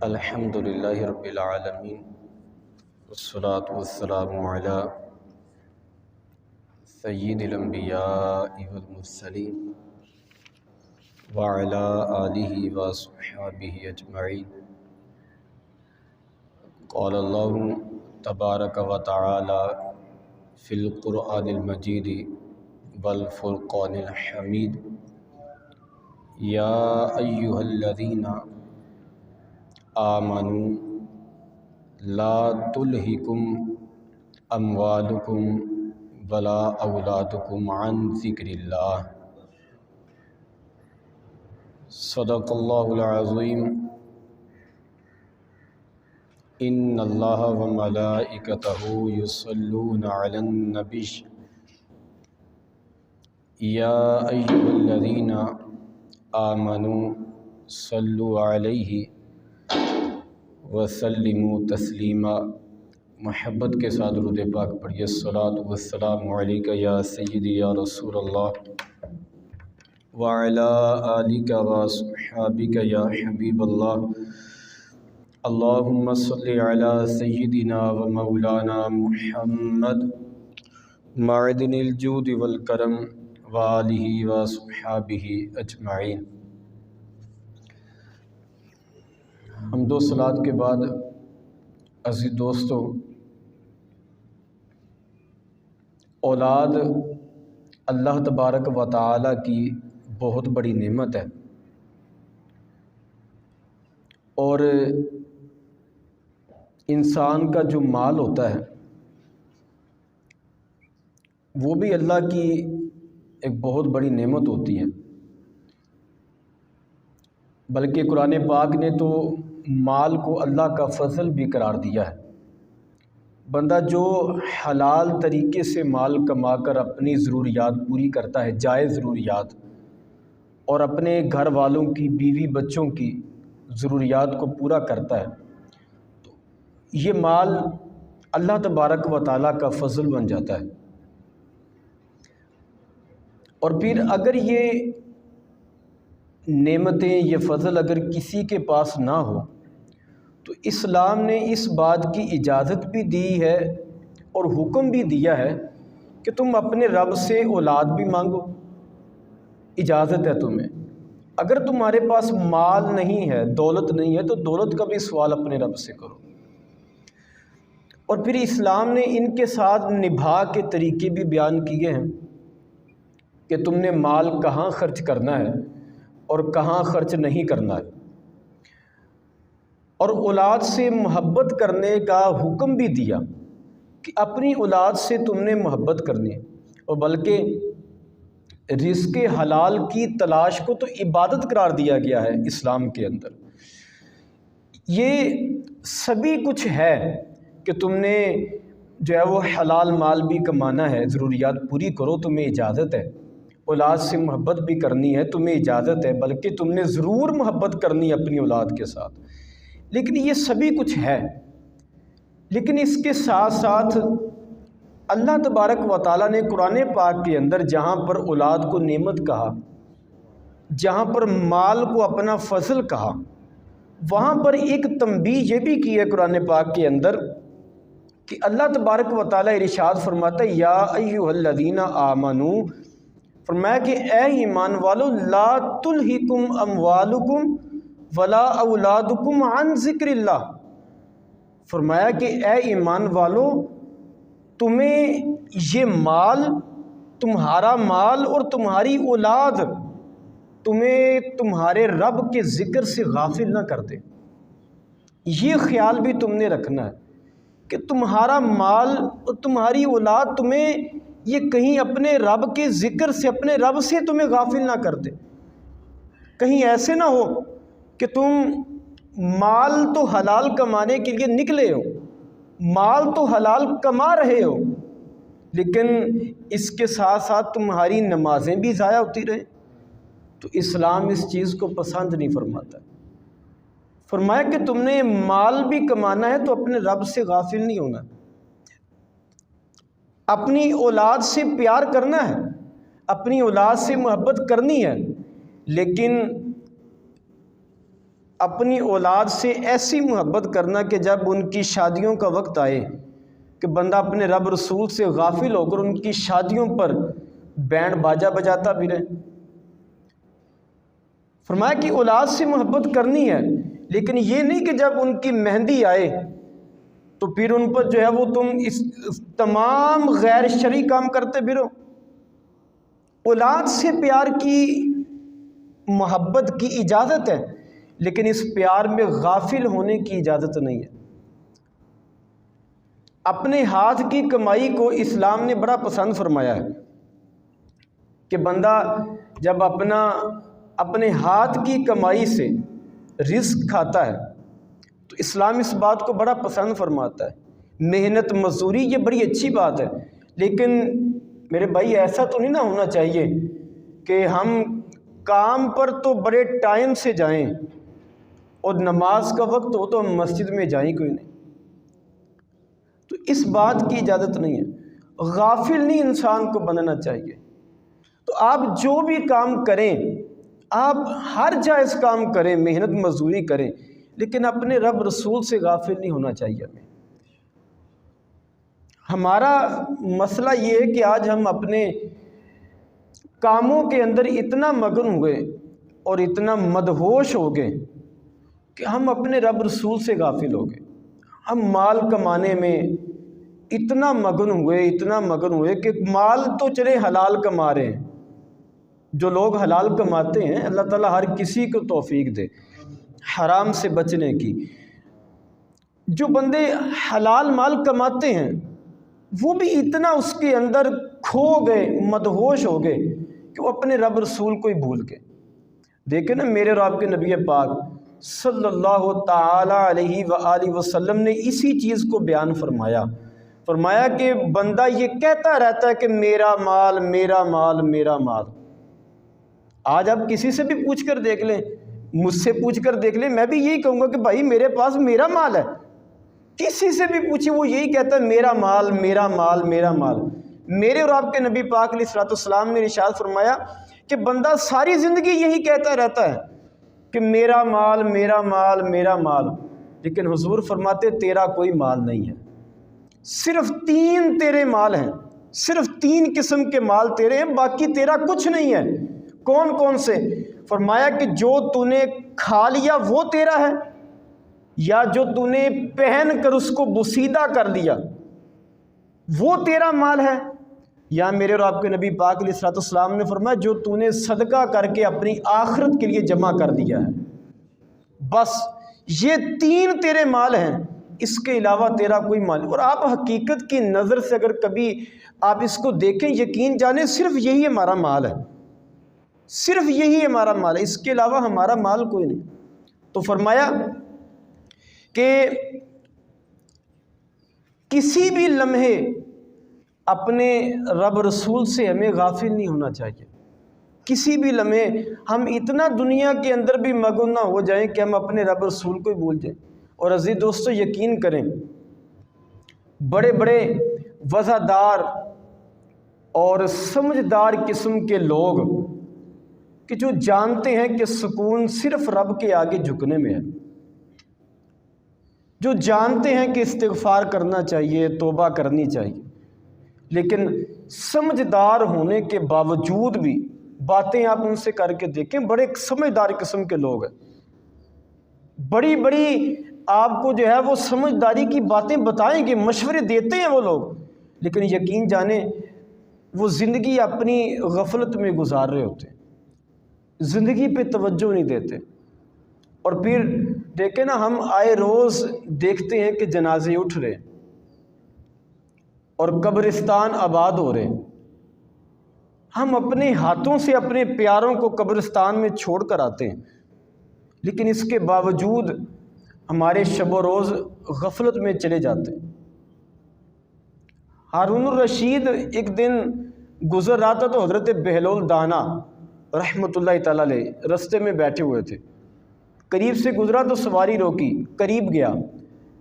الحمد للہ رب العالمین والصلاة والسلام علی سید الانبیاء والمرسلین وعلی آلہ وصحبہ اجمعین۔ قال اللہ تبارک و تعالی فی القرآن المجید والفرقان الحمید۔ یا ایہا الذین آمنوا لا تلہکم اموالکم ولا اولادکم عن ذکر اللہ۔ صدق اللہ العظیم۔ ان اللہ وملائکتہ یصلون علی النبی یا ایہا الذین آمنوا صلوا علیہ وسلموا تسلیما۔ محبت کے ساتھ درود پاک پڑھیے۔ الصلاۃ والسلام علیک یا سیدی یا رسول اللہ وعلی آلک واصحابک یا حبیب اللہ۔ اللہم صلی علی سیدنا و مولانا محمد معدن الجود والکرم وآلہ واصحابہ اجمعین۔ حمد و صلوات کے بعد عزیز دوستو، اولاد اللہ تبارک و تعالی کی بہت بڑی نعمت ہے، اور انسان کا جو مال ہوتا ہے وہ بھی اللہ کی ایک بہت بڑی نعمت ہوتی ہے۔ بلکہ قرآن پاک نے تو مال کو اللہ کا فضل بھی قرار دیا ہے۔ بندہ جو حلال طریقے سے مال کما کر اپنی ضروریات پوری کرتا ہے، جائز ضروریات، اور اپنے گھر والوں کی، بیوی بچوں کی ضروریات کو پورا کرتا ہے، تو یہ مال اللہ تبارک و تعالیٰ کا فضل بن جاتا ہے۔ اور پھر اگر یہ نعمتیں، یہ فضل اگر کسی کے پاس نہ ہو تو اسلام نے اس بات کی اجازت بھی دی ہے اور حکم بھی دیا ہے کہ تم اپنے رب سے اولاد بھی مانگو، اجازت ہے تمہیں۔ اگر تمہارے پاس مال نہیں ہے، دولت نہیں ہے، تو دولت کا بھی سوال اپنے رب سے کرو۔ اور پھر اسلام نے ان کے ساتھ نبھا کے طریقے بھی بیان کیے ہیں کہ تم نے مال کہاں خرچ کرنا ہے اور کہاں خرچ نہیں کرنا ہے، اور اولاد سے محبت کرنے کا حکم بھی دیا کہ اپنی اولاد سے تم نے محبت کرنی ہے، اور بلکہ رزق حلال کی تلاش کو تو عبادت قرار دیا گیا ہے اسلام کے اندر۔ یہ سبھی کچھ ہے کہ تم نے جو ہے وہ حلال مال بھی کمانا ہے، ضروریات پوری کرو، تمہیں اجازت ہے۔ اولاد سے محبت بھی کرنی ہے، تمہیں اجازت ہے، بلکہ تم نے ضرور محبت کرنی ہے اپنی اولاد کے ساتھ۔ لیکن یہ سبھی کچھ ہے، لیکن اس کے ساتھ ساتھ اللہ تبارک و تعالیٰ نے قرآن پاک کے اندر جہاں پر اولاد کو نعمت کہا، جہاں پر مال کو اپنا فضل کہا، وہاں پر ایک تنبیہ یہ بھی کی ہے قرآن پاک کے اندر کہ اللہ تبارک و تعالیٰ ارشاد فرماتا ہے یا ایھا الذین آمنوا، فرمایا کہ اے ایمان والو لا تلہکم اموالکم ولا اولادکم عن ذکر اللہ۔ فرمایا کہ اے ایمان والو، تمہیں یہ مال، تمہارا مال اور تمہاری اولاد تمہیں تمہارے رب کے ذکر سے غافل نہ کر دے۔ یہ خیال بھی تم نے رکھنا ہے کہ تمہارا مال اور تمہاری اولاد تمہیں یہ کہیں اپنے رب کے ذکر سے، اپنے رب سے تمہیں غافل نہ کر دے۔ کہیں ایسے نہ ہو کہ تم مال تو حلال کمانے کے لیے نکلے ہو، مال تو حلال کما رہے ہو، لیکن اس کے ساتھ ساتھ تمہاری نمازیں بھی ضائع ہوتی رہیں، تو اسلام اس چیز کو پسند نہیں فرماتا۔ فرمایا کہ تم نے مال بھی کمانا ہے تو اپنے رب سے غافل نہیں ہونا، اپنی اولاد سے پیار کرنا ہے، اپنی اولاد سے محبت کرنی ہے، لیکن اپنی اولاد سے ایسی محبت کرنا کہ جب ان کی شادیوں کا وقت آئے کہ بندہ اپنے رب رسول سے غافل ہو کر ان کی شادیوں پر بینڈ باجا بجاتا بھی رہے۔ فرمایا کہ اولاد سے محبت کرنی ہے، لیکن یہ نہیں کہ جب ان کی مہندی آئے تو پھر ان پر جو ہے وہ تم اس تمام غیر شرعی کام کرتے بھی رہو۔ اولاد سے پیار کی محبت کی اجازت ہے، لیکن اس پیار میں غافل ہونے کی اجازت نہیں ہے۔ اپنے ہاتھ کی کمائی کو اسلام نے بڑا پسند فرمایا ہے کہ بندہ جب اپنے ہاتھ کی کمائی سے رزق کھاتا ہے تو اسلام اس بات کو بڑا پسند فرماتا ہے۔ محنت مزدوری یہ بڑی اچھی بات ہے، لیکن میرے بھائی ایسا تو نہیں نہ ہونا چاہیے کہ ہم کام پر تو بڑے ٹائم سے جائیں اور نماز کا وقت ہو تو ہم مسجد میں جائیں کوئی نہیں۔ تو اس بات کی اجازت نہیں ہے، غافل نہیں انسان کو بننا چاہیے۔ تو آپ جو بھی کام کریں، آپ ہر جائز کام کریں، محنت مزدوری کریں، لیکن اپنے رب رسول سے غافل نہیں ہونا چاہیے ہمیں۔ ہمارا مسئلہ یہ ہے کہ آج ہم اپنے کاموں کے اندر اتنا مگن ہوئے اور اتنا مدہوش ہو گئے کہ ہم اپنے رب رسول سے غافل ہو گئے۔ ہم مال کمانے میں اتنا مگن ہوئے کہ مال تو چلے حلال کما رہے ہیں۔ جو لوگ حلال کماتے ہیں اللہ تعالیٰ ہر کسی کو توفیق دے حرام سے بچنے کی۔ جو بندے حلال مال کماتے ہیں وہ بھی اتنا اس کے اندر کھو گئے، مدہوش ہو گئے کہ وہ اپنے رب رسول کو ہی بھول گئے۔ دیکھیں نا، میرے اور آپ کے نبی پاک صلی اللہ تعالی علیہ وآلہ وسلم نے اسی چیز کو بیان فرمایا کہ بندہ یہ کہتا رہتا ہے کہ میرا مال میرا مال میرا مال۔ آج آپ کسی سے بھی پوچھ کر دیکھ لیں، مجھ سے پوچھ کر دیکھ لیں، میں بھی یہی کہوں گا کہ بھائی میرے پاس میرا مال ہے۔ کسی سے بھی پوچھیں وہ یہی کہتا ہے میرا مال میرا مال میرا مال۔ میرے اور آپ کے نبی پاک علیہ الصلوۃ والسلام نے ارشاد فرمایا کہ بندہ ساری زندگی یہی کہتا رہتا ہے کہ میرا مال میرا مال میرا مال، لیکن حضور فرماتے تیرا کوئی مال نہیں ہے، صرف 3 تیرے مال ہیں، صرف 3 قسم کے مال تیرے ہیں، باقی تیرا کچھ نہیں ہے۔ کون کون سے؟ فرمایا کہ جو تو نے کھا لیا وہ تیرا ہے، یا جو تو نے پہن کر اس کو بوسیدہ کر لیا وہ تیرا مال ہے، یا میرے اور آپ کے نبی پاک علیہ الصلوۃ والسلام نے فرمایا جو تو نے صدقہ کر کے اپنی آخرت کے لیے جمع کر دیا ہے۔ بس یہ 3 تیرے مال ہیں، اس کے علاوہ تیرا کوئی مال نہیں۔ اور آپ حقیقت کی نظر سے اگر کبھی آپ اس کو دیکھیں، یقین جانیں صرف یہی ہمارا مال ہے، صرف یہی ہمارا مال ہے، اس کے علاوہ ہمارا مال کوئی نہیں۔ تو فرمایا کہ کسی بھی لمحے اپنے رب رسول سے ہمیں غافل نہیں ہونا چاہیے۔ کسی بھی لمحے ہم اتنا دنیا کے اندر بھی مگن نہ ہو جائیں کہ ہم اپنے رب رسول کو ہی بھول جائیں۔ اور عزیز دوستو یقین کریں، بڑے بڑے وفادار اور سمجھدار قسم کے لوگ کہ جو جانتے ہیں کہ سکون صرف رب کے آگے جھکنے میں ہے، جو جانتے ہیں کہ استغفار کرنا چاہیے، توبہ کرنی چاہیے، لیکن سمجھدار ہونے کے باوجود بھی باتیں آپ ان سے کر کے دیکھیں، بڑے سمجھدار قسم کے لوگ ہیں، بڑی بڑی آپ کو جو ہے وہ سمجھداری کی باتیں بتائیں گے، مشورے دیتے ہیں وہ لوگ، لیکن یقین جانیں وہ زندگی اپنی غفلت میں گزار رہے ہوتے ہیں، زندگی پہ توجہ نہیں دیتے۔ اور پھر دیکھیں نا، ہم آئے روز دیکھتے ہیں کہ جنازے اٹھ رہے ہیں اور قبرستان آباد ہو رہے ہیں۔ ہم اپنے ہاتھوں سے اپنے پیاروں کو قبرستان میں چھوڑ کر آتے ہیں، لیکن اس کے باوجود ہمارے شب و روز غفلت میں چلے جاتے ہیں۔ ہارون الرشید ایک دن گزر رہا تھا تو حضرت بہلول دانا رحمۃ اللہ تعالیٰ علیہ رستے میں بیٹھے ہوئے تھے، قریب سے گزرا تو سواری روکی، قریب گیا،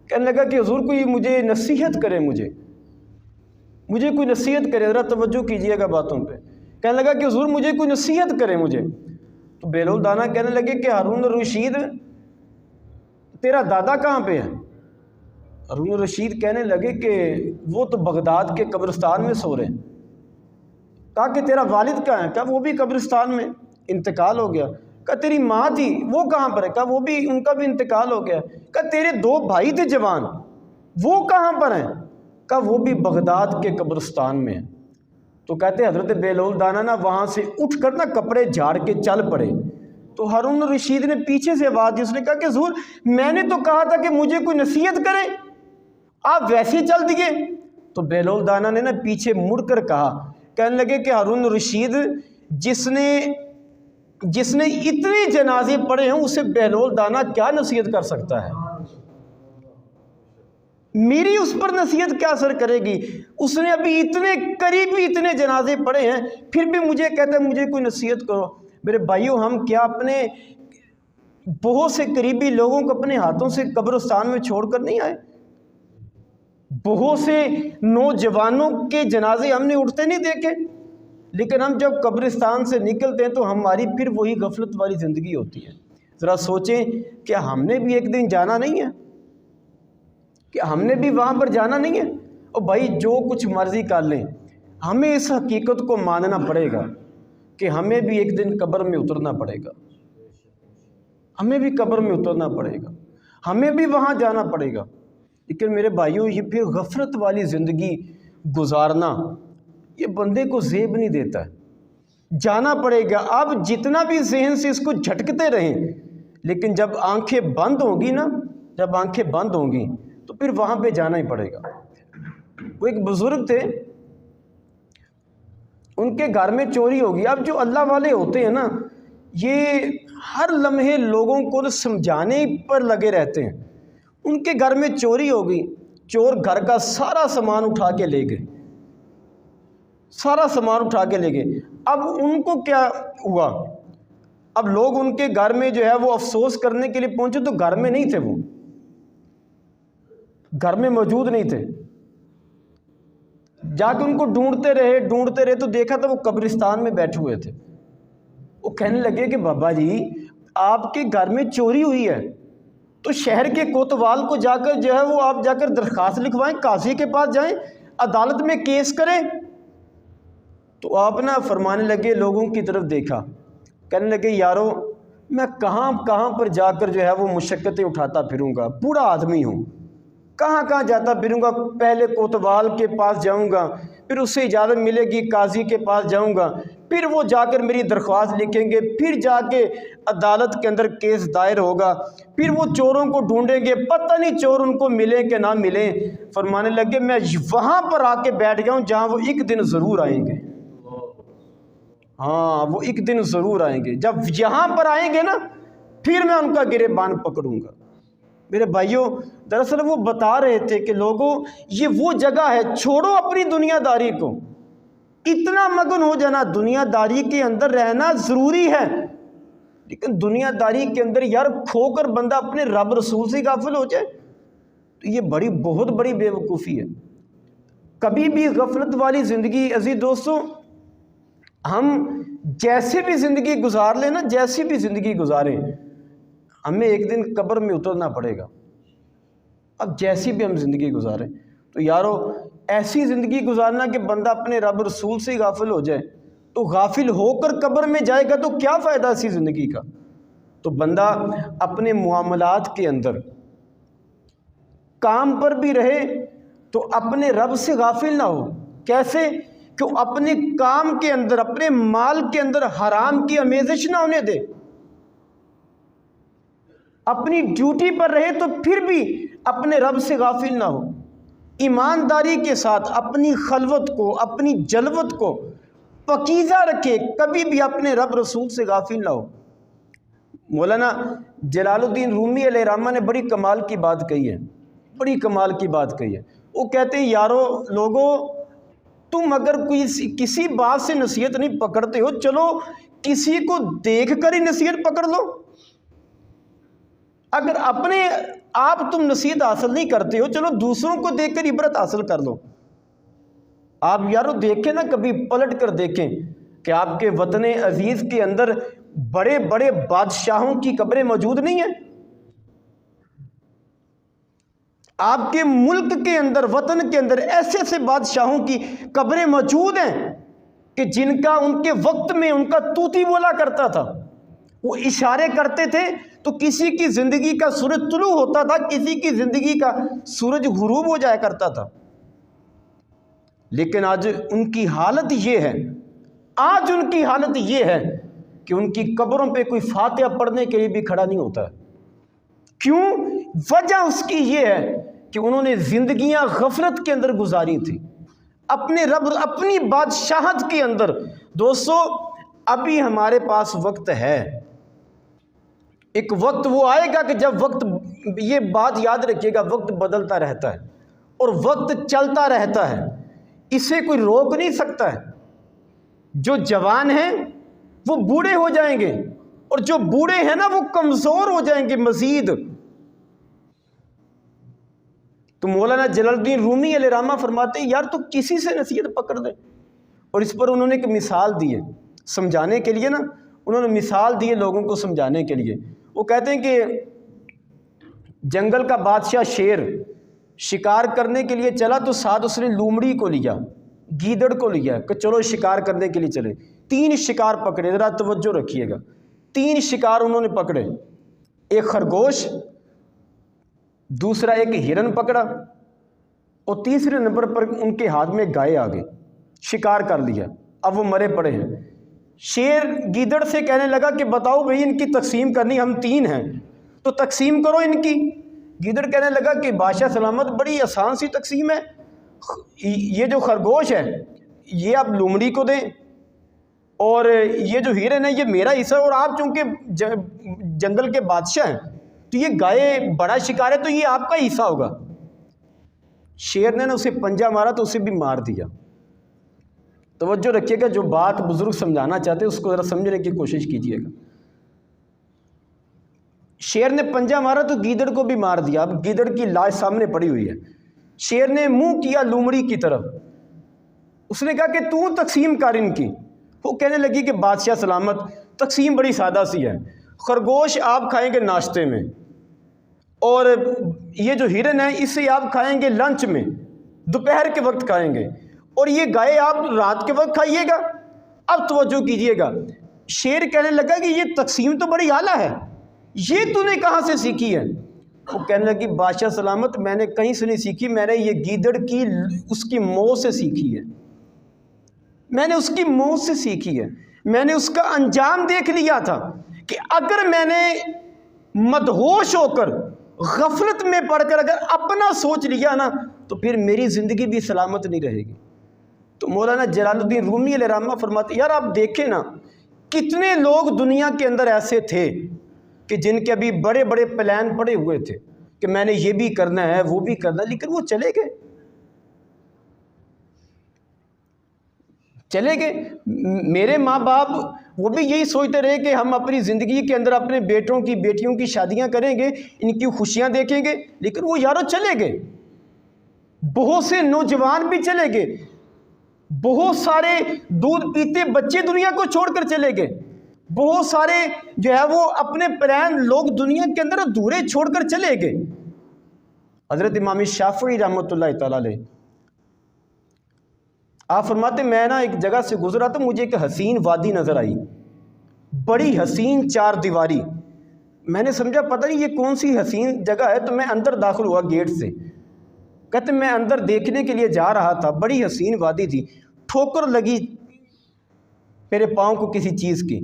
کہنے لگا کہ حضور کوئی مجھے نصیحت کرے، مجھے کوئی نصیحت کرے، ذرا توجہ کیجیے گا باتوں پہ۔ کہنے لگا کہ حضور مجھے کوئی نصیحت کرے مجھے۔ تو بہلول دانا کہنے لگے کہ ہارون الرشید تیرا دادا کہاں پہ ہے؟ ہارون الرشید کہنے لگے کہ وہ تو بغداد کے قبرستان میں سو رہے ہیں۔ کہا کہ تیرا والد کہاں ہے؟ کہا وہ بھی قبرستان میں انتقال ہو گیا۔ کہا تیری ماں تھی وہ کہاں پر ہے؟ کہا وہ بھی، ان کا بھی انتقال ہو گیا۔ کہا تیرے 2 بھائی تھے جوان، وہ کہاں پر ہیں؟ کہا وہ بھی بغداد کے قبرستان میں ہیں۔ تو کہتے حضرت بہلول دانا نا وہاں سے اٹھ کر نا کپڑے جھاڑ کے چل پڑے۔ تو ہارون الرشید نے پیچھے سے آواز دی، اس نے کہا کہ حضور میں نے تو کہا تھا کہ مجھے کوئی نصیحت کرے، آپ ویسے ہی چل دیے۔ تو بہلول دانا نے نا پیچھے مڑ کر کہا، کہنے لگے کہ ہارون الرشید جس نے اتنے جنازے پڑھے ہیں اسے بہلول دانا کیا نصیحت کر سکتا ہے؟ میری اس پر نصیحت کیا اثر کرے گی؟ اس نے ابھی اتنے قریبی اتنے جنازے پڑھے ہیں، پھر بھی مجھے کہتا ہے مجھے کوئی نصیحت کرو۔ میرے بھائیوں، ہم کیا اپنے بہت سے قریبی لوگوں کو اپنے ہاتھوں سے قبرستان میں چھوڑ کر نہیں آئے؟ بہت سے نوجوانوں کے جنازے ہم نے اٹھتے نہیں دیکھے، لیکن ہم جب قبرستان سے نکلتے ہیں تو ہماری پھر وہی غفلت والی زندگی ہوتی ہے۔ ذرا سوچیں کہ ہم نے بھی ایک دن جانا نہیں ہے؟ کہ ہم نے بھی وہاں پر جانا نہیں ہے؟ اور بھائی جو کچھ مرضی کر لیں، ہمیں اس حقیقت کو ماننا پڑے گا کہ ہمیں بھی ایک دن قبر میں اترنا پڑے گا، ہمیں بھی قبر میں اترنا پڑے گا، ہمیں بھی وہاں جانا پڑے گا۔ لیکن میرے بھائیوں، یہ پھر غفلت والی زندگی گزارنا یہ بندے کو زیب نہیں دیتا ہے، جانا پڑے گا۔ اب جتنا بھی ذہن سے اس کو جھٹکتے رہیں، لیکن جب آنکھیں بند ہوں گی نا، جب آنکھیں بند ہوں گی تو پھر وہاں پہ جانا ہی پڑے گا۔ وہ ایک بزرگ تھے، ان کے گھر میں چوری ہوگی۔ اب جو اللہ والے ہوتے ہیں نا، یہ ہر لمحے لوگوں کو سمجھانے پر لگے رہتے ہیں۔ ان کے گھر میں چوری ہو گئی، چور گھر کا سارا سامان اٹھا کے لے گئے، سارا سامان اٹھا کے لے گئے۔ اب ان کو کیا ہوا؟ اب لوگ ان کے گھر میں جو ہے وہ افسوس کرنے کے لیے پہنچے تو گھر میں نہیں تھے، وہ گھر میں موجود نہیں تھے۔ جا کے ان کو ڈھونڈتے رہے تو دیکھا تو وہ قبرستان میں بیٹھے ہوئے تھے۔ وہ کہنے لگے کہ بابا جی آپ کے گھر میں چوری ہوئی ہے، تو شہر کے کوتوال کو جا کر جو ہے وہ آپ جا کر درخواست لکھوائیں، قاضی کے پاس جائیں، عدالت میں کیس کریں۔ تو آپ نا فرمانے لگے، لوگوں کی طرف دیکھا، کہنے لگے یارو میں کہاں کہاں پر جا کر جو ہے وہ مشقتیں اٹھاتا پھروں گا، بوڑھا آدمی ہوں، کہاں کہاں جاتا پھروں گا، پہلے کوتوال کے پاس جاؤں گا، پھر اس سے اجازت ملے گی قاضی کے پاس جاؤں گا، پھر وہ جا کر میری درخواست لکھیں گے، پھر جا کے عدالت کے اندر کیس دائر ہوگا، پھر وہ چوروں کو ڈھونڈیں گے، پتہ نہیں چور ان کو ملیں کہ نہ ملیں۔ فرمانے لگے میں وہاں پر آ کے بیٹھ جاؤں جہاں وہ ایک دن ضرور آئیں گے۔ ہاں، وہ ایک دن ضرور آئیں گے، جب یہاں پر آئیں گے نا پھر میں ان کا گریبان پکڑوں گا۔ میرے بھائیوں، دراصل وہ بتا رہے تھے کہ لوگوں یہ وہ جگہ ہے، چھوڑو اپنی دنیا داری کو، اتنا مگن ہو جانا، دنیا داری کے اندر رہنا ضروری ہے، لیکن دنیا داری کے اندر یار کھو کر بندہ اپنے رب رسول سے غافل ہو جائے تو یہ بہت بڑی بے وقوفی ہے۔ کبھی بھی غفلت والی زندگی، عزیز دوستوں، ہم جیسے بھی زندگی گزار لیں نا، جیسی بھی زندگی گزاریں، ہمیں ایک دن قبر میں اترنا پڑے گا۔ اب جیسی بھی ہم زندگی گزاریں تو یارو ایسی زندگی گزارنا کہ بندہ اپنے رب رسول سے غافل ہو جائے، تو غافل ہو کر قبر میں جائے گا تو کیا فائدہ اسی زندگی کا؟ تو بندہ اپنے معاملات کے اندر کام پر بھی رہے تو اپنے رب سے غافل نہ ہو۔ کیسے؟ کہ اپنے کام کے اندر، اپنے مال کے اندر حرام کی آمیزش نہ ہونے دے، اپنی ڈیوٹی پر رہے تو پھر بھی اپنے رب سے غافل نہ ہو، ایمانداری کے ساتھ اپنی خلوت کو، اپنی جلوت کو پاکیزہ رکھے، کبھی بھی اپنے رب رسول سے غافل نہ ہو۔ مولانا جلال الدین رومی علیہ الرحمہ نے بڑی کمال کی بات کہی ہے، بڑی کمال کی بات کہی ہے۔ وہ کہتے ہیں یارو لوگوں، تم اگر کسی بات سے نصیحت نہیں پکڑتے ہو، چلو کسی کو دیکھ کر ہی نصیحت پکڑ لو۔ اگر اپنے آپ تم نصیحت حاصل نہیں کرتے ہو، چلو دوسروں کو دیکھ کر عبرت حاصل کر لو۔ آپ یارو دیکھیں نا، کبھی پلٹ کر دیکھیں کہ آپ کے وطن عزیز کے اندر بڑے بڑے بادشاہوں کی قبریں موجود نہیں ہیں؟ آپ کے ملک کے اندر، وطن کے اندر ایسے ایسے بادشاہوں کی قبریں موجود ہیں کہ جن کا ان کے وقت میں ان کا طوطی بولا کرتا تھا، وہ اشارے کرتے تھے تو کسی کی زندگی کا سورج طلوع ہوتا تھا، کسی کی زندگی کا سورج غروب ہو جایا کرتا تھا۔ لیکن آج ان کی حالت یہ ہے، آج ان کی حالت یہ ہے کہ ان کی قبروں پہ کوئی فاتحہ پڑھنے کے لیے بھی کھڑا نہیں ہوتا ہے۔ کیوں؟ وجہ اس کی یہ ہے کہ انہوں نے زندگیاں غفلت کے اندر گزاری تھی، اپنے رب، اپنی بادشاہت کے اندر۔ دوستو، ابھی ہمارے پاس وقت ہے، ایک وقت وہ آئے گا کہ جب وقت، یہ بات یاد رکھیے گا، وقت بدلتا رہتا ہے اور وقت چلتا رہتا ہے، اسے کوئی روک نہیں سکتا ہے۔ جو جوان ہیں وہ بوڑھے ہو جائیں گے، اور جو بوڑھے ہیں نا وہ کمزور ہو جائیں گے مزید۔ تو مولانا جلال الدین رومی علیہ رحمہ فرماتے ہیں، یار تو کسی سے نصیحت پکڑ دے۔ اور اس پر انہوں نے ایک مثال دی ہے سمجھانے کے لیے نا، انہوں نے مثال دی ہے لوگوں کو سمجھانے کے لیے۔ وہ کہتے ہیں کہ جنگل کا بادشاہ شیر شکار کرنے کے لیے چلا تو ساتھ اس نے لومڑی کو لیا، گیدڑ کو لیا کہ چلو شکار کرنے کے لیے چلے۔ 3 شکار پکڑے، ذرا توجہ رکھیے گا، 3 شکار انہوں نے پکڑے، ایک خرگوش، دوسرا ایک ہرن پکڑا، اور تیسرے نمبر پر ان کے ہاتھ میں گائے آ گئی، شکار کر لیا۔ اب وہ مرے پڑے ہیں۔ شیر گیدڑ سے کہنے لگا کہ بتاؤ بھئی ان کی تقسیم کرنی، ہم 3 ہیں تو تقسیم کرو ان کی۔ گیدڑ کہنے لگا کہ بادشاہ سلامت بڑی آسان سی تقسیم ہے، یہ جو خرگوش ہے یہ آپ لومڑی کو دیں، اور یہ جو ہرن ہے یہ میرا حصہ، اور آپ چونکہ جنگل کے بادشاہ ہیں تو یہ گائے بڑا شکار ہے تو یہ آپ کا حصہ ہوگا۔ شیر نے نا اسے پنجہ مارا تو اسے بھی مار دیا۔ توجہ رکھیے گا، جو بات بزرگ سمجھانا چاہتے ہیں اس کو ذرا سمجھنے کی کوشش کیجیے گا۔ شیر نے پنجہ مارا تو گیدڑ کو بھی مار دیا۔ اب گیدڑ کی لاش سامنے پڑی ہوئی ہے، شیر نے منہ کیا لومڑی کی طرف، اس نے کہا کہ تو تقسیم کر ان کی۔ وہ کہنے لگی کہ بادشاہ سلامت تقسیم بڑی سادہ سی ہے، خرگوش آپ کھائیں گے ناشتے میں، اور یہ جو ہرن ہے اسے آپ کھائیں گے لنچ میں، دوپہر کے وقت کھائیں گے، اور یہ گائے آپ رات کے وقت کھائیے گا۔ اب توجہ کیجئے گا، شیر کہنے لگا کہ یہ تقسیم تو بڑی اعلیٰ ہے، یہ تو نے کہاں سے سیکھی ہے؟ وہ کہنے لگی بادشاہ سلامت میں نے کہیں سے نہیں سیکھی، میں نے یہ گیدڑ کی اس کی موت سے سیکھی ہے، میں نے اس کی موت سے سیکھی ہے۔ میں نے اس کا انجام دیکھ لیا تھا کہ اگر میں نے مدہوش ہو کر غفلت میں پڑھ کر اگر اپنا سوچ لیا نا تو پھر میری زندگی بھی سلامت نہیں رہے گی۔ تو مولانا جلال الدین رومی علیہ رحمہ فرماتے یار آپ دیکھیں نا کتنے لوگ دنیا کے اندر ایسے تھے کہ جن کے ابھی بڑے بڑے پلان پڑے ہوئے تھے کہ میں نے یہ بھی کرنا ہے وہ بھی کرنا ہے، لیکن وہ چلے گئے۔ میرے ماں باپ وہ بھی یہی سوچتے رہے کہ ہم اپنی زندگی کے اندر اپنے بیٹوں کی بیٹیوں کی شادیاں کریں گے، ان کی خوشیاں دیکھیں گے، لیکن وہ یارو چلے گئے۔ بہت سے نوجوان بھی چلے گئے، بہت سارے دودھ پیتے بچے دنیا کو چھوڑ کر چلے گئے، بہت سارے جو ہے وہ اپنے پلان لوگ دنیا کے اندر ادھورے چھوڑ کر چلے گئے۔ حضرت امام شافعی رحمۃ اللہ تعالی علیہ آپ فرماتے میں نا ایک جگہ سے گزرا تو مجھے ایک حسین وادی نظر آئی، بڑی حسین 4 دیواری۔ میں نے سمجھا پتہ نہیں یہ کون سی حسین جگہ ہے، تو میں اندر داخل ہوا گیٹ سے۔ کہتے میں اندر دیکھنے کے لیے جا رہا تھا، بڑی حسین وادی تھی، ٹھوکر لگی میرے پاؤں کو کسی چیز کی،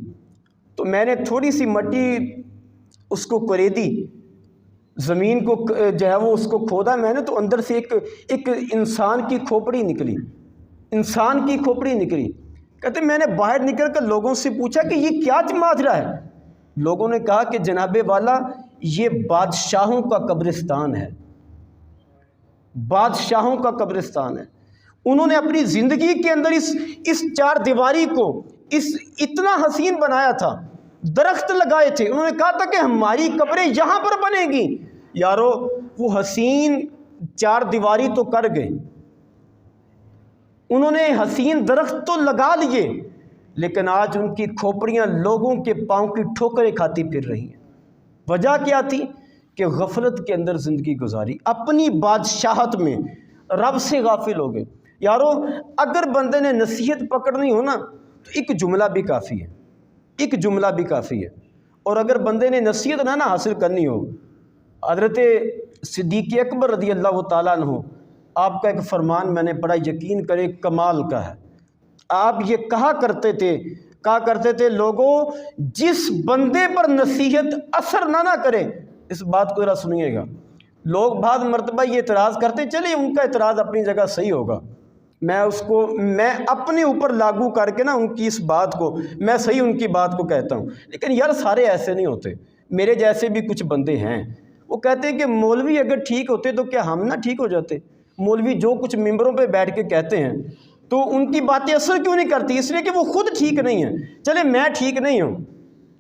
تو میں نے تھوڑی سی مٹی اس کو کریدی، زمین کو جو ہے وہ اس کو کھودا میں نے، تو اندر سے ایک انسان کی کھوپڑی نکلی، انسان کی کھوپڑی نکلی۔ کہتے میں نے باہر نکل کر لوگوں سے پوچھا کہ یہ کیا ماجرا ہے؟ لوگوں نے کہا کہ جناب والا یہ بادشاہوں کا قبرستان ہے، بادشاہوں کا قبرستان ہے۔ انہوں نے اپنی زندگی کے اندر اس 4 دیواری کو اتنا حسین بنایا تھا، درخت لگائے تھے، انہوں نے کہا تھا کہ ہماری قبریں یہاں پر بنے گی۔ یارو وہ حسین 4 دیواری تو کر گئے، انہوں نے حسین درخت تو لگا لیے، لیکن آج ان کی کھوپڑیاں لوگوں کے پاؤں کی ٹھوکریں کھاتی پھر رہی ہیں۔ وجہ کیا تھی کہ غفلت کے اندر زندگی گزاری، اپنی بادشاہت میں رب سے غافل ہو گئے۔ یارو اگر بندے نے نصیحت پکڑنی ہو نا تو ایک جملہ بھی کافی ہے، ایک جملہ بھی کافی ہے۔ اور اگر بندے نے نصیحت نہ حاصل کرنی ہو، حضرت صدیق اکبر رضی اللہ تعالیٰ عنہ، آپ کا ایک فرمان میں نے پڑھا، یقین کرے کمال کا ہے۔ آپ یہ کہا کرتے تھے لوگوں جس بندے پر نصیحت اثر نہ کرے، اس بات کو ذرا سنیے گا۔ لوگ بعض مرتبہ یہ اعتراض کرتے، چلے ان کا اعتراض اپنی جگہ صحیح ہوگا، میں اپنے اوپر لاگو کر کے نا ان کی اس بات کو میں صحیح ان کی بات کو کہتا ہوں، لیکن یار سارے ایسے نہیں ہوتے۔ میرے جیسے بھی کچھ بندے ہیں، وہ کہتے ہیں کہ مولوی اگر ٹھیک ہوتے تو کیا ہم نہ ٹھیک ہو جاتے؟ مولوی جو کچھ ممبروں پہ بیٹھ کے کہتے ہیں تو ان کی باتیں اثر کیوں نہیں کرتی؟ اس لیے کہ وہ خود ٹھیک نہیں ہیں۔ چلے میں ٹھیک نہیں ہوں،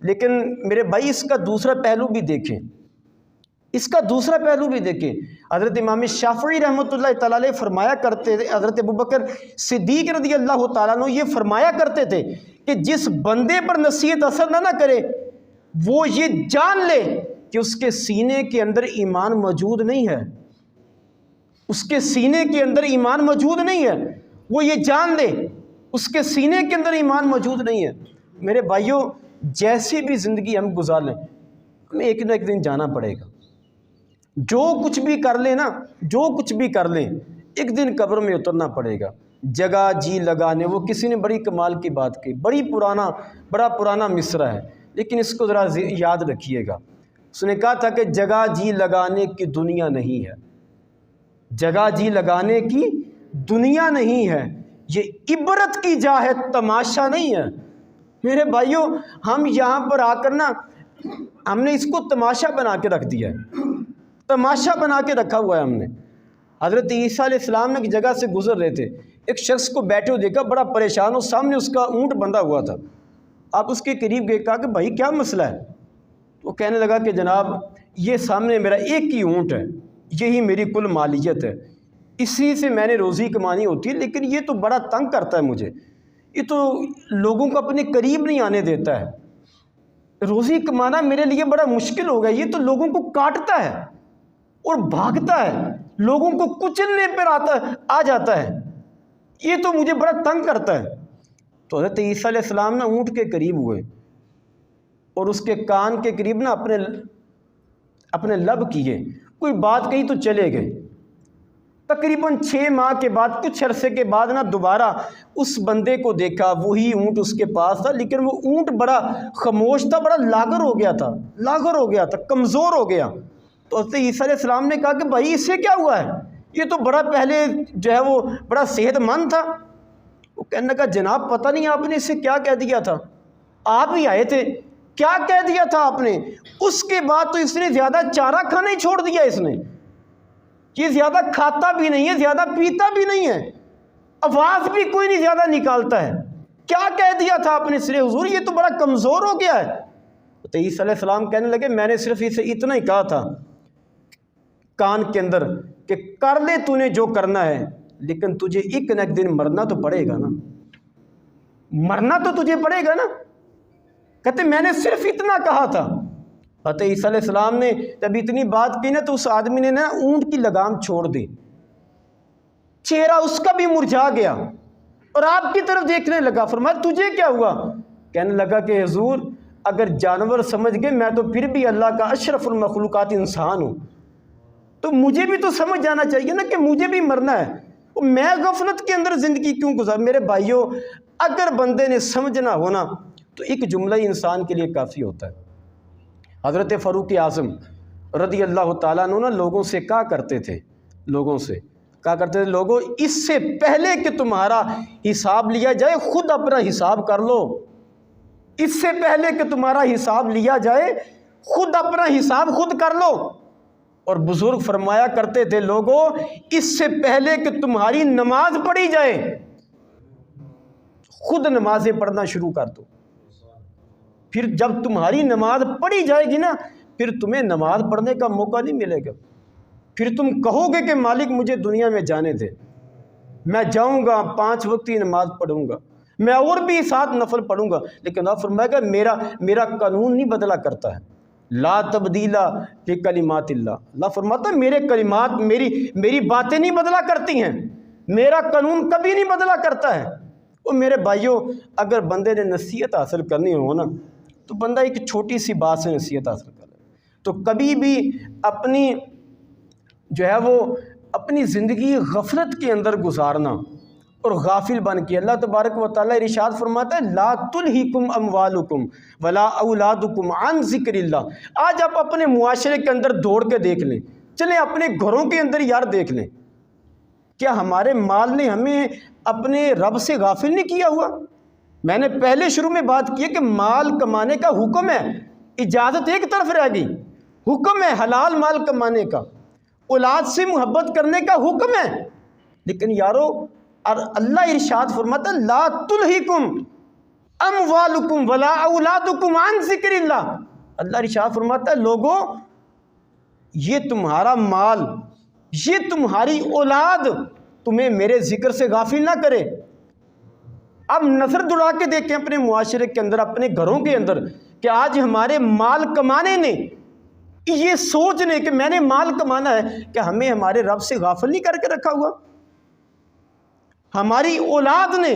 لیکن میرے بھائی اس کا دوسرا پہلو بھی دیکھیں، اس کا دوسرا پہلو بھی دیکھیں۔ حضرت امام شافعی رحمۃ اللہ تعالیٰ علیہ فرمایا کرتے تھے، حضرت ابوبکر صدیق رضی اللہ تعالیٰ عنہ یہ فرمایا کرتے تھے کہ جس بندے پر نصیحت اثر نہ کرے وہ یہ جان لے کہ اس کے سینے کے اندر ایمان موجود نہیں ہے، اس کے سینے کے اندر ایمان موجود نہیں ہے، وہ یہ جان لے اس کے سینے کے اندر ایمان موجود نہیں ہے۔ میرے بھائیوں، جیسی بھی زندگی ہم گزار لیں، ہمیں ایک نہ ایک دن جانا پڑے گا۔ جو کچھ بھی کر لیں نا، جو کچھ بھی کر لیں، ایک دن قبر میں اترنا پڑے گا۔ جگہ جی لگانے، وہ کسی نے بڑی کمال کی بات کی، بڑا پرانا مصرع ہے، لیکن اس کو ذرا یاد رکھیے گا۔ اس نے کہا تھا کہ جگہ جی لگانے کی دنیا نہیں ہے، جگہ جی لگانے کی دنیا نہیں ہے، یہ عبرت کی جا ہے، تماشا نہیں ہے۔ میرے بھائیوں، ہم یہاں پر آ کر نا ہم نے اس کو تماشا بنا کے رکھ دیا ہے، تماشا بنا کے رکھا ہوا ہے ہم نے۔ حضرت عیسیٰ علیہ السلام نے ایک جگہ سے گزر رہے تھے، ایک شخص کو بیٹھے ہوئے دیکھا، بڑا پریشان ہو، سامنے اس کا اونٹ بندھا ہوا تھا۔ آپ اس کے قریب گئے، کہا کہ بھائی کیا مسئلہ ہے؟ وہ کہنے لگا کہ جناب یہ سامنے میرا ایک ہی اونٹ ہے، یہی میری کل مالیت ہے، اسی سے میں نے روزی کمانی ہوتی ہے، لیکن یہ تو بڑا تنگ کرتا ہے مجھے، یہ تو لوگوں کو اپنے قریب نہیں آنے دیتا ہے، روزی کمانا میرے لیے بڑا مشکل ہو گیا، یہ تو لوگوں کو کاٹتا ہے اور بھاگتا ہے، لوگوں کو کچلنے پر آ جاتا ہے، یہ تو مجھے بڑا تنگ کرتا ہے۔ تو حضرت عیسیٰ علیہ السلام نا اونٹ کے قریب ہوئے اور اس کے کان کے قریب نا اپنے لب کیے، کوئی بات کہی تو چلے گئے۔ تقریباً 6 ماہ کے بعد، کچھ عرصے کے بعد نا دوبارہ اس بندے کو دیکھا، وہی اونٹ اس کے پاس تھا، لیکن وہ اونٹ بڑا خاموش تھا، بڑا لاغر ہو گیا تھا، کمزور ہو گیا۔ تو حضرت عیسیٰ علیہ السلام نے کہا کہ بھائی اس سے کیا ہوا ہے؟ یہ تو بڑا پہلے جو ہے وہ بڑا صحت مند تھا۔ وہ کہنے لگا جناب پتہ نہیں آپ نے اس سے کیا کہہ دیا تھا، آپ ہی آئے تھے، کیا کہہ دیا تھا آپ نے؟ اس کے بعد تو اس نے زیادہ چارہ کھانا ہی چھوڑ دیا، اس نے یہ زیادہ کھاتا بھی نہیں ہے، زیادہ پیتا بھی نہیں ہے، آواز بھی کوئی نہیں زیادہ نکالتا ہے، کیا کہہ دیا تھا آپ نے اس لیے حضور؟ یہ تو بڑا کمزور ہو گیا ہے۔ تو عیسیٰ علیہ السلام کہنے لگے میں نے صرف اسے اتنا ہی کہا تھا کان کے اندر کہ کر لے تو نے جو کرنا ہے، لیکن تجھے ایک نہ ایک دن مرنا تو پڑے گا نا، مرنا تو تجھے پڑے گا نا۔ کہتے میں نے صرف اتنا کہا تھا۔ حضرت عیسیٰ علیہ السلام نے جب اتنی بات کی نا تو اس آدمی نے نا اونٹ کی لگام چھوڑ دی، چہرہ اس کا بھی مرجھا گیا اور آپ کی طرف دیکھنے لگا۔ فرمایا تجھے کیا ہوا؟ کہنے لگا کہ حضور اگر جانور سمجھ گئے میں تو پھر بھی اللہ کا اشرف المخلوقات انسان ہوں، تو مجھے بھی تو سمجھ جانا چاہیے نا کہ مجھے بھی مرنا ہے، میں غفلت کے اندر زندگی کیوں گزار؟ میرے بھائیوں، اگر بندے نے سمجھنا ہونا تو ایک جملہ ہی انسان کے لیے کافی ہوتا ہے۔ حضرت فاروق اعظم رضی اللہ تعالیٰ عنہ لوگوں سے کہا کرتے تھے، لوگوں اس سے پہلے کہ تمہارا حساب لیا جائے خود اپنا حساب کر لو، اس سے پہلے کہ تمہارا حساب لیا جائے خود اپنا حساب خود کر لو۔ اور بزرگ فرمایا کرتے تھے لوگوں اس سے پہلے کہ تمہاری نماز پڑھی جائے خود نمازیں پڑھنا شروع کر دو، پھر جب تمہاری نماز پڑھی جائے گی نا پھر تمہیں نماز پڑھنے کا موقع نہیں ملے گا، پھر تم کہو گے کہ مالک مجھے دنیا میں جانے دے، میں جاؤں گا 5 وقت کی نماز پڑھوں گا، میں اور بھی 7 نفل پڑھوں گا، لیکن آپ فرمائے گا میرا قانون نہیں بدلا کرتا ہے، لا تبدیل لکلمات اللہ، اللہ فرماتا ہے میرے کلمات، میری باتیں نہیں بدلا کرتی ہیں، میرا قانون کبھی نہیں بدلا کرتا ہے۔ وہ میرے بھائیوں، اگر بندے نے نصیحت حاصل کرنی ہو نا تو بندہ ایک چھوٹی سی بات سے نصیحت حاصل کر لے، تو کبھی بھی اپنی جو ہے وہ اپنی زندگی غفلت کے اندر گزارنا اور غافل بن کے، اللہ تبارک و تعالیٰ ارشاد فرماتا ہے لا تلہکم اموالکم ولا اولادکم عن ذکر اللہ۔ آج آپ اپنے معاشرے کے اندر دوڑ کے دیکھ لیں، چلیں اپنے گھروں کے اندر یار دیکھ لیں، کیا ہمارے مال نے ہمیں اپنے رب سے غافل نہیں کیا ہوا؟ میں نے پہلے شروع میں بات کی ہے کہ مال کمانے کا حکم ہے، اجازت ایک طرف رہ گئی، حکم ہے حلال مال کمانے کا، اولاد سے محبت کرنے کا حکم ہے، لیکن یارو اور اللہ ارشاد فرماتا ہے لا تلہکم اموالکم ولا اولادکم عن ذکر اللہ۔ اللہ ارشاد فرماتا ہے لوگوں، یہ تمہارا مال، یہ تمہاری اولاد تمہیں میرے ذکر سے غافل نہ کرے۔ اب نظر دوڑا کے دیکھیں اپنے معاشرے کے اندر، اپنے گھروں کے اندر، کہ آج ہمارے مال کمانے نے، یہ سوچ نے کہ میں نے مال کمانا ہے، کہ ہمیں ہمارے رب سے غافل نہیں کر کے رکھا ہوا؟ ہماری اولاد نے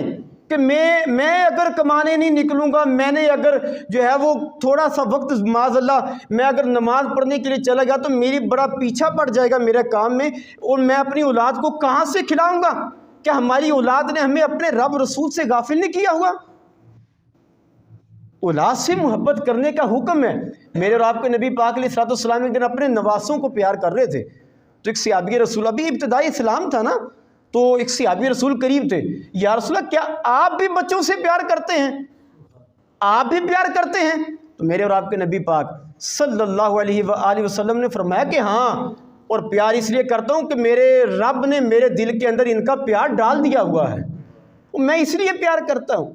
کہ میں اگر کمانے نہیں نکلوں گا، میں نے اگر جو ہے وہ تھوڑا سا وقت معاذ اللہ میں اگر نماز پڑھنے کے لیے چلا گیا تو میری بڑا پیچھا پڑ جائے گا میرے کام میں، اور میں اپنی اولاد کو کہاں سے کھلاؤں گا؟ کیا ہماری اولاد نے ہمیں اپنے رب رسول سے غافل نہیں کیا ہوا؟ اولاد سے محبت کرنے کا حکم ہے۔ میرے اور آپ کے نبی پاک علیہ الصلوۃ والسلام ایک دن اپنے نواسوں کو پیار کر رہے تھے، تو ایک صحابی رسول، ابھی ابتدائی اسلام تھا نا، تو ایک صحابی رسول قریب تھے، یا رسول اللہ کیا آپ بھی بچوں سے پیار کرتے ہیں؟ آپ بھی پیار کرتے ہیں؟ تو میرے اور آپ کے نبی پاک صلی اللہ علیہ وآلہ وسلم نے فرمایا کہ ہاں، اور پیار اس لیے کرتا ہوں کہ میرے رب نے میرے دل کے اندر ان کا پیار ڈال دیا ہوا ہے، میں اس لیے پیار کرتا ہوں۔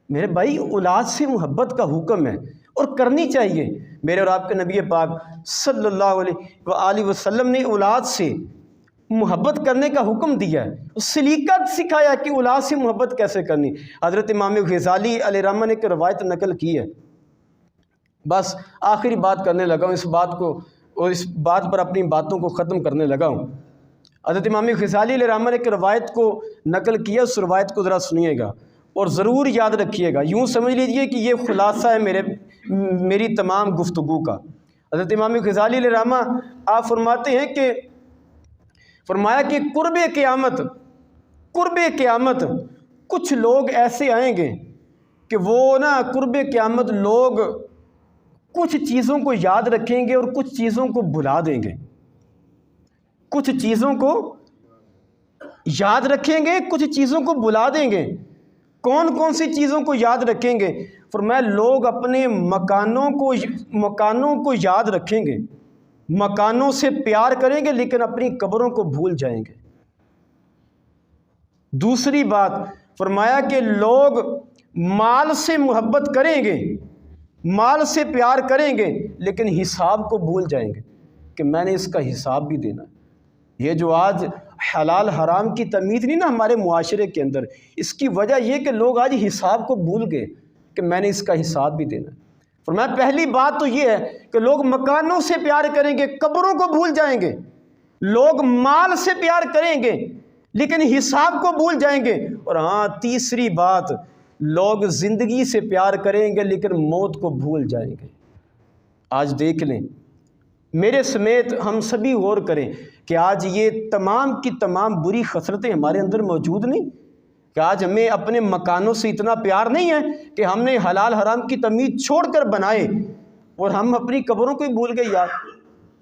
میرے بھائی، اولاد سے محبت کا حکم ہے اور کرنی چاہیے۔ میرے اور آپ کے نبی پاک صلی اللہ علیہ وآلہ وسلم نے اولاد سے محبت کرنے کا حکم دیا ہے، سلیقہ سکھایا کہ اولاد سے محبت کیسے کرنی۔ حضرت امام غزالی علیہ رحمہ نے ایک روایت نقل کی ہے، بس آخری بات کرنے لگا ہوں، اس بات کو اور اس بات پر اپنی باتوں کو ختم کرنے لگا ہوں۔ حضرت امام غزالی علیہ رحمہ نے ایک روایت کو نقل کیا، اس روایت کو ذرا سنیے گا اور ضرور یاد رکھیے گا، یوں سمجھ لیجئے کہ یہ خلاصہ ہے میری تمام گفتگو کا۔ حضرت امام غزالی علیہ رحمہ آپ فرماتے ہیں کہ فرمایا کہ قرب قیامت کچھ لوگ ایسے آئیں گے کہ وہ قرب قیامت لوگ کچھ چیزوں کو یاد رکھیں گے اور کچھ چیزوں کو بھلا دیں گے، کچھ چیزوں کو یاد رکھیں گے، کچھ چیزوں کو بھلا دیں گے۔ کون کون سی چیزوں کو یاد رکھیں گے؟ فرمایا لوگ اپنے مکانوں کو یاد رکھیں گے، مکانوں سے پیار کریں گے، لیکن اپنی قبروں کو بھول جائیں گے۔ دوسری بات فرمایا کہ لوگ مال سے محبت کریں گے، مال سے پیار کریں گے، لیکن حساب کو بھول جائیں گے کہ میں نے اس کا حساب بھی دینا ہے۔ یہ جو آج حلال حرام کی تمیز نہیں نا ہمارے معاشرے کے اندر، اس کی وجہ یہ کہ لوگ آج حساب کو بھول گئے کہ میں نے اس کا حساب بھی دینا ہے۔ فرمایا پہلی بات تو یہ ہے کہ لوگ مکانوں سے پیار کریں گے، قبروں کو بھول جائیں گے، لوگ مال سے پیار کریں گے لیکن حساب کو بھول جائیں گے، اور ہاں تیسری بات، لوگ زندگی سے پیار کریں گے لیکن موت کو بھول جائیں گے۔ آج دیکھ لیں، میرے سمیت ہم سبھی غور کریں کہ آج یہ تمام کی تمام بری خصلتیں ہمارے اندر موجود نہیں، کہ آج ہمیں اپنے مکانوں سے اتنا پیار نہیں ہے کہ ہم نے حلال حرام کی تمیز چھوڑ کر بنائے اور ہم اپنی قبروں کو ہی بھول گئے۔ یار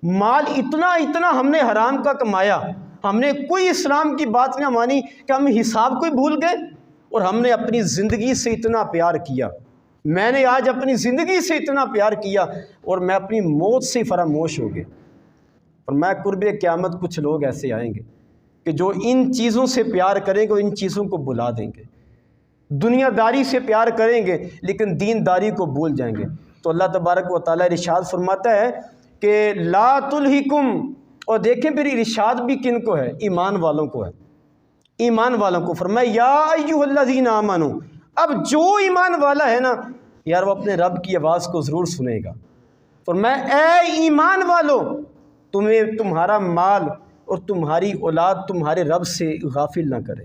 مال اتنا ہم نے حرام کا کمایا، ہم نے کوئی اسلام کی بات نہ مانی کہ ہم حساب کو ہی بھول گئے، اور ہم نے اپنی زندگی سے اتنا پیار کیا، میں نے آج اپنی زندگی سے اتنا پیار کیا اور میں اپنی موت سے فراموش ہو گیا۔ اور میں قرب قیامت کچھ لوگ ایسے آئیں گے کہ جو ان چیزوں سے پیار کریں گے اور ان چیزوں کو بھلا دیں گے، دنیا داری سے پیار کریں گے لیکن دین داری کو بھول جائیں گے۔ تو اللہ تبارک و تعالیٰ ارشاد فرماتا ہے کہ لا تلہکم، اور دیکھیں پھر ارشاد بھی کن کو ہے؟ ایمان والوں کو ہے، ایمان والوں کو۔ فرمایا یا ایھا الذین آمنوا، اب جو ایمان والا ہے نا یار وہ اپنے رب کی آواز کو ضرور سنے گا، فرمایا اے ایمان والوں، تمہیں تمہارا مال اور تمہاری اولاد تمہارے رب سے غافل نہ کرے۔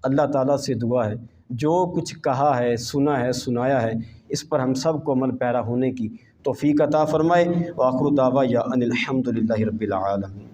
اللہ تعالیٰ سے دعا ہے جو کچھ کہا ہے، سنا ہے، سنایا ہے، اس پر ہم سب کو عمل پیرا ہونے کی توفیق عطا فرمائے۔ وآخر دعوانا ان الحمد للہ رب العالمین۔